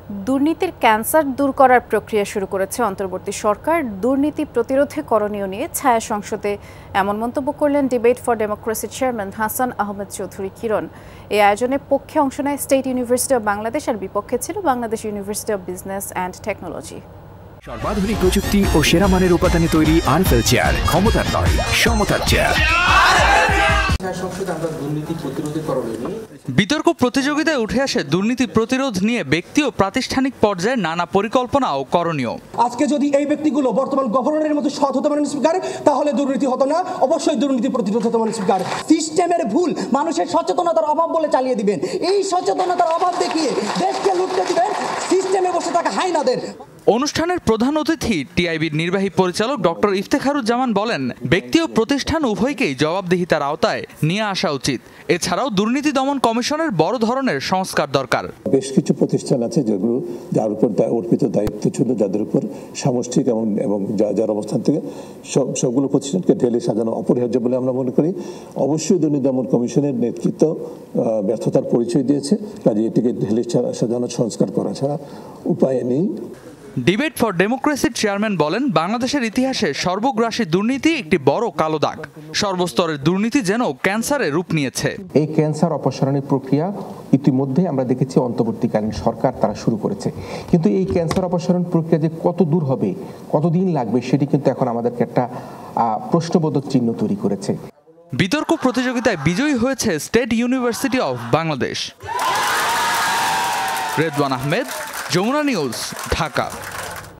দুর্নীতির ক্যান্সার দূর করার প্রক্রিয়া শুরু করেছে অন্তর্বর্তী সরকার। দুর্নীতি প্রতিরোধে করণীয় নিয়ে ছায়া সংসদে এমন মন্তব্য করলেন ডিবেট ফর ডেমোক্রেসির চেয়ারম্যান হাসান আহমেদ চৌধুরী কিরণ। এই আয়োজনে পক্ষে অংশ নেয় স্টেট ইউনিভার্সিটি অব বাংলাদেশ, আর বিপক্ষে ছিল Bangladesh University of Business and Technology. সর্বাধুনিক প্রযুক্তি ও সেরা মানের উপাদানে তৈরি আরএফএল চেয়ার, ক্ষমতার নয় সমতার চেয়ার। বিতর্ক প্রতিযোগিতায় উঠে আসে দুর্নীতি প্রতিরোধ নিয়ে ব্যক্তি ও প্রাতিষ্ঠানিক পর্যায়ে নানা পরিকল্পনা ও করণীয়। আজকে যদি এই ব্যক্তিগুলো বর্তমান গভর্নরের মতো সৎ হতে পারেন স্পিকার, তাহলে দুর্নীতি হতো না, অবশ্যই দুর্নীতি প্রতিরোধ হতে পারেন স্পিকার। সিস্টেমের ভুল মানুষের সচেতনতার অভাব বলে চালিয়ে দিবেন, এই সচেতনতার অভাব দেখিয়ে দেশকে লুটতে দিবেন, সিস্টেমে বসে থাকা হাইনাদের। অনুষ্ঠানের প্রধান অতিথি টিআইবির নির্বাহী পরিচালক ডক্টর ইফতেখারুজ্জামান বলেন, ব্যক্তি ও প্রতিষ্ঠান উভয়কেই জবাবদিহিতার আওতায় নিয়ে আসা উচিত। এছাড়াও দুর্নীতি দমন কমিশনের বড় ধরনের সংস্কার দরকার। বেশ কিছু প্রতিষ্ঠান আছে যেগুলো যার উপর অর্পিত দায়িত্ব ছিল, যাদের উপর সামষ্টিক এবং যার অবস্থান থেকে সবগুলো প্রতিষ্ঠানকে ঢেলে সাজানো অপরিহার্য বলে আমরা মনে করি। অবশ্যই দুর্নীতি দমন কমিশনের নেতৃত্ব ব্যর্থতার পরিচয় দিয়েছে, কাজে এটিকে ঢেলে সাজানো সংস্কার করা ছাড়া উপায় নেই। ডিবেট ফর ডেমোক্রেসির চেয়ারম্যান বলেন, বাংলাদেশের ইতিহাসে সর্বগ্রাসী দুর্নীতি একটি বড় কালো দাগ। সর্বস্তরের দুর্নীতি যেন ক্যান্সারে রূপ নিয়েছে। এই ক্যান্সার অপসারণের প্রক্রিয়া ইতিমধ্যে আমরা দেখেছি অন্তর্বর্তীকালীন সরকার তারা শুরু করেছে, কিন্তু এই ক্যান্সার অপসারণ প্রক্রিয়া যে কত দূর হবে, কতদিন লাগবে, সেটি কিন্তু এখন আমাদেরকে একটা প্রশ্নবোধক চিহ্ন তৈরি করেছে। বিতর্ক প্রতিযোগিতায় বিজয়ী হয়েছে state university of Bangladesh. Redwan Ahmed, Jamuna news, Dhaka.